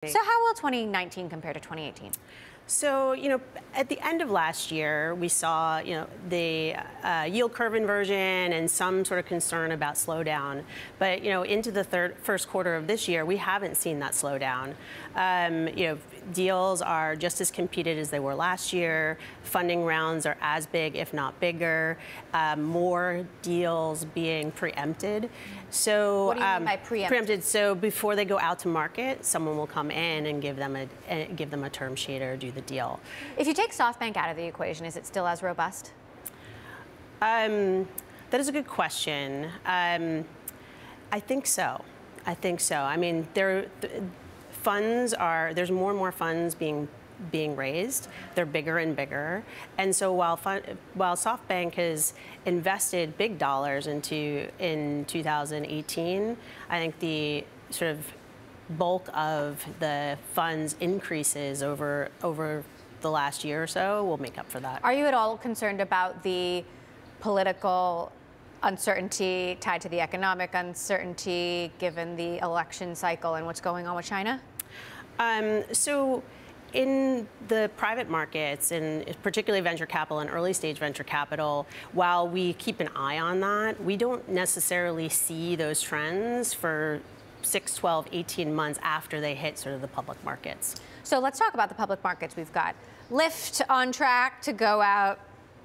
So how will 2019 compare to 2018? So, at the end of last year, we saw, the yield curve inversion and some sort of concern about slowdown. But, into the first quarter of this year, we haven't seen that slowdown. Deals are just as competed as they were last year. Funding rounds are as big, if not bigger. More deals being preempted. So, what do you mean by preempted? So before they go out to market, someone will come in and give them a term sheet or do the deal. If you take SoftBank out of the equation, is it still as robust? That is a good question. I think so. I mean, there's more and more funds being raised. They're bigger and bigger. And so while SoftBank has invested big dollars in 2018, I think the sort of bulk of the funds increases over the last year or so will make up for that. Are you at all concerned about the political uncertainty tied to the economic uncertainty given the election cycle and what's going on with China? So in the private markets, and particularly venture capital and early stage venture capital, while we keep an eye on that, we don't necessarily see those trends for 6, 12, 18 months after they hit sort of the public markets. So let's talk about the public markets. We've got Lyft on track to go out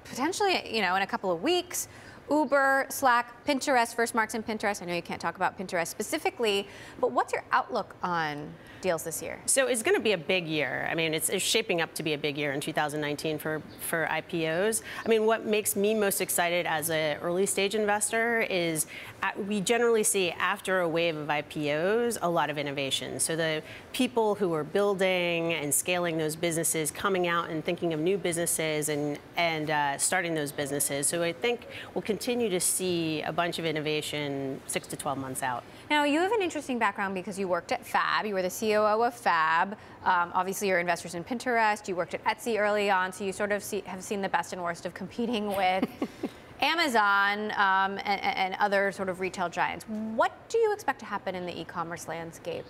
potentially, in a couple of weeks. Uber, Slack, Pinterest, FirstMark's and Pinterest. I know you can't talk about Pinterest specifically, but what's your outlook on deals this year? So it's going to be a big year. I mean, it's shaping up to be a big year in 2019 for IPOs. I mean, what makes me most excited as an early stage investor is we generally see after a wave of IPOs a lot of innovation. So the people who are building and scaling those businesses coming out and thinking of new businesses and starting those businesses. So I think we'll continue to see a bunch of innovation 6 to 12 months out. Now, you have an interesting background because you worked at Fab. You were the COO of Fab. Obviously, you're investors in Pinterest. You worked at Etsy early on, so you sort of have seen the best and worst of competing with Amazon and other sort of retail giants. What do you expect to happen in the e-commerce landscape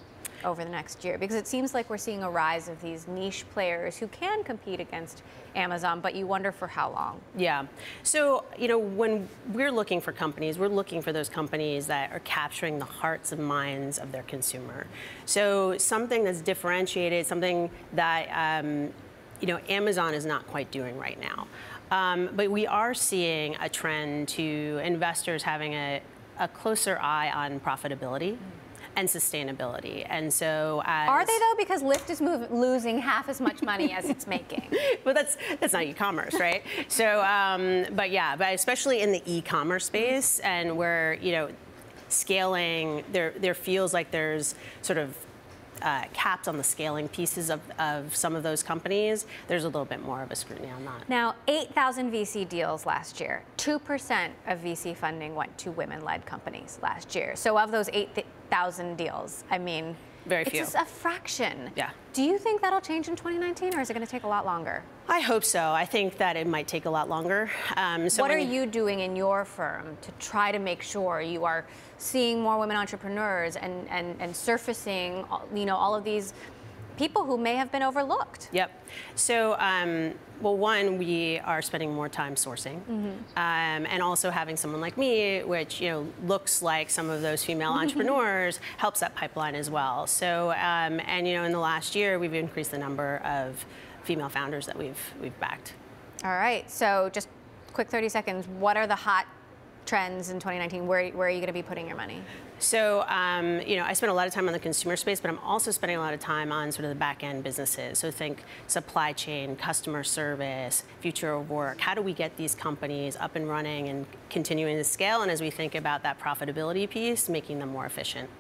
over the next year? Because it seems like we're seeing a rise of these niche players who can compete against Amazon, but you wonder for how long. Yeah. So, when we're looking for companies, we're looking for those companies that are capturing the hearts and minds of their consumer. So something that's differentiated, something that, Amazon is not quite doing right now. But we are seeing a trend to investors having a closer eye on profitability and sustainability. And so are they though? Because Lyft is losing half as much money as it's making. Well, that's not e-commerce, right? So, but especially in the e-commerce space and where, scaling, there feels like there's sort of capped on the scaling pieces of some of those companies. There's a little bit more of a scrutiny on that. Now, 8,000 VC deals last year. 2% of VC funding went to women-led companies last year. So of those 8,000 deals, I mean, very few. It's just a fraction. Yeah. Do you think that'll change in 2019, or is it going to take a lot longer? I hope so. I think that it might take a lot longer. What are you doing in your firm to try to make sure you are seeing more women entrepreneurs and surfacing, all of these people who may have been overlooked? Yep. So, well, one, we are spending more time sourcing, and also having someone like me, which looks like some of those female entrepreneurs, helps that pipeline as well. So, and in the last year, we've increased the number of female founders that we've backed. All right. So, just quick 30 seconds. What are the hot trends in 2019? Where are you going to be putting your money? So, I spend a lot of time on the consumer space, but I'm also spending a lot of time on sort of the back-end businesses. So think supply chain, customer service, future of work. How do we get these companies up and running and continuing to scale? And as we think about that profitability piece, making them more efficient.